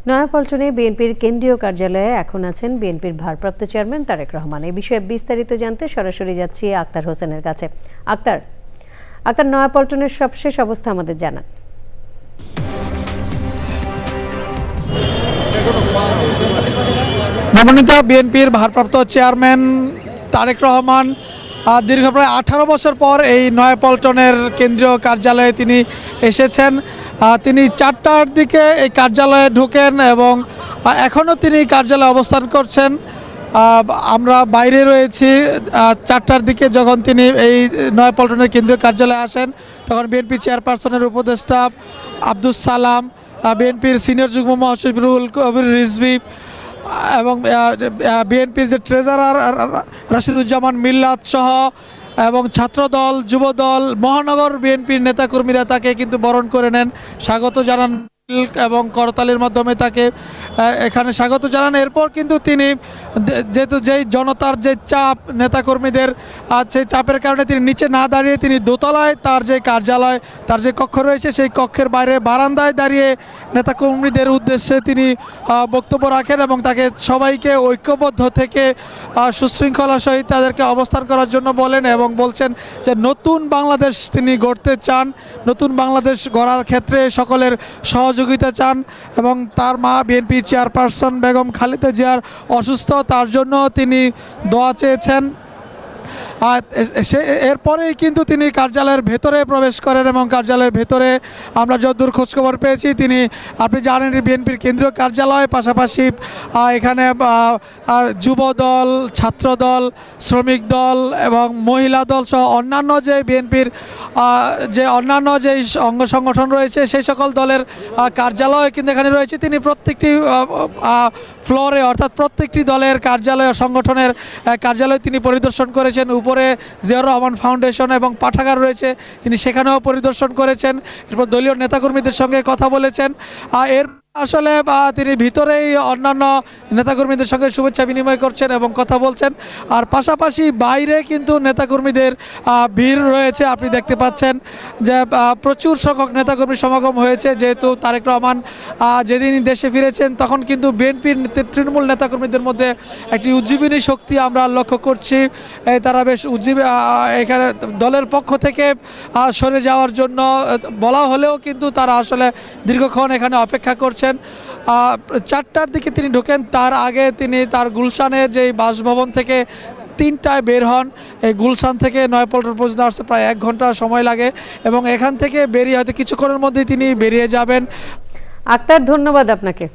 নয়াপল্টনে বিএনপির কেন্দ্রীয় কার্যালয়ে এখন আছেন বিএনপির ভারপ্রাপ্ত চেয়ারম্যান তারেক রহমান। এই বিষয়ে বিস্তারিত জানতে সরাসরি যাচ্ছি আক্তার হোসেনের কাছে। আক্তার, নয়াপল্টনের সবশেষ অবস্থা আমাদের জানান। মনোনীত বিএনপির ভারপ্রাপ্ত চেয়ারম্যান তারেক রহমান দীর্ঘ প্রায় 18 বছর পর এই নয়াপল্টনের কেন্দ্রীয় কার্যালয়ে তিনি এসেছেন। তিনি 4টার দিকে এই কার্যালয়ে ঢোকেন এবং এখনও তিনি কার্যালয়ে অবস্থান করছেন। আমরা বাইরে রয়েছি। 4টার দিকে যখন তিনি এই নয়াপল্টনের কেন্দ্রীয় কার্যালয়ে আসেন তখন বিএনপির চেয়ারপারসনের উপদেষ্টা আব্দুস সালাম, বিএনপির সিনিয়র যুগ্ম মহাসচিব রুহুল কবির রিজভী এবং বিএনপির যে ট্রেজারার রাশিদুজ্জামান মিল্লাত সহ এবং ছাত্রদল, যুবদল, মহানগর বিএনপির নেতাকর্মীরা তাকে কিন্তু বরণ করে নেন, স্বাগত জানান এবং করতালির মাধ্যমে তাকে এখানে স্বাগত জানান। এরপর কিন্তু তিনি যেহেতু যেই জনতার যে চাপ, নেতাকর্মীদের সেই চাপের কারণে তিনি নিচে না দাঁড়িয়ে তিনি দোতলায় তার যে কার্যালয়, তার যে কক্ষ রয়েছে সেই কক্ষের বাইরে বারান্দায় দাঁড়িয়ে নেতাকর্মীদের উদ্দেশ্যে তিনি বক্তব্য রাখেন এবং তাকে সবাইকে ঐক্যবদ্ধ থেকে সুশৃঙ্খলার সহিত তাদেরকে অবস্থান করার জন্য বলেন এবং বলছেন যে নতুন বাংলাদেশ তিনি গড়তে চান, নতুন বাংলাদেশ গড়ার ক্ষেত্রে সকলের সহযোগিতা চান এবং তার মা বিএনপির চেয়ারপারসন বেগম খালেদা জিয়ার অসুস্থ, তার জন্য তিনি দোয়া চেয়েছেন। এরপরেই কিন্তু তিনি কার্যালয়ের ভেতরে প্রবেশ করেন এবং কার্যালয়ের ভেতরে আমরা যতদূর খোঁজখবর পেয়েছি তিনি, আপনি জানেন, বিএনপির কেন্দ্রীয় কার্যালয়, পাশাপাশি এখানে যুবদল, ছাত্রদল, শ্রমিক দল এবং মহিলা দল সহ অন্যান্য যে বিএনপির যে অন্যান্য যে অঙ্গ সংগঠন রয়েছে সেই সকল দলের কার্যালয় কিন্তু এখানে রয়েছে। তিনি প্রত্যেকটি ফ্লোরে অর্থাৎ প্রত্যেকটি দলের কার্যালয়, সংগঠনের কার্যালয় তিনি পরিদর্শন করেছেন। উপরে জিয়াউর রহমান ফাউন্ডেশন এবং পাঠাগার রয়েছে, তিনি সেখানেও পরিদর্শন করেছেন। এরপর দলীয় নেতাকর্মীদের সঙ্গে কথা বলেছেন। এর আসলে তিনি ভিতরেই অন্যান্য নেতাকর্মীদের সঙ্গে শুভেচ্ছা বিনিময় করছেন এবং কথা বলছেন। আর পাশাপাশি বাইরে কিন্তু নেতাকর্মীদের ভিড় রয়েছে, আপনি দেখতে পাচ্ছেন যে প্রচুর সংখ্যক নেতাকর্মী সমাগম হয়েছে। যেহেতু তারেক রহমান যেদিন দেশে ফিরেছেন তখন কিন্তু বিএনপির তৃণমূল নেতাকর্মীদের মধ্যে একটি উজ্জীবিনী শক্তি আমরা লক্ষ্য করছি। তারা বেশ উজ্জীবী, এখানে দলের পক্ষ থেকে সরে যাওয়ার জন্য বলা হলেও কিন্তু তারা আসলে দীর্ঘক্ষণ এখানে অপেক্ষা করছেন। 4টার দিকে তিনি ঢোকেন, তার আগে তিনি তার গুলশানে যে বাসভবন থেকে 3টায় বের হন। এই গুলশান থেকে নয়াপল্টন পর্যন্ত আসতে প্রায় 1 ঘন্টা সময় লাগে এবং এখান থেকে বেরিয়ে হয়তো কিছুক্ষণের মধ্যেই তিনি বেরিয়ে যাবেন। আক্তার, ধন্যবাদ আপনাকে।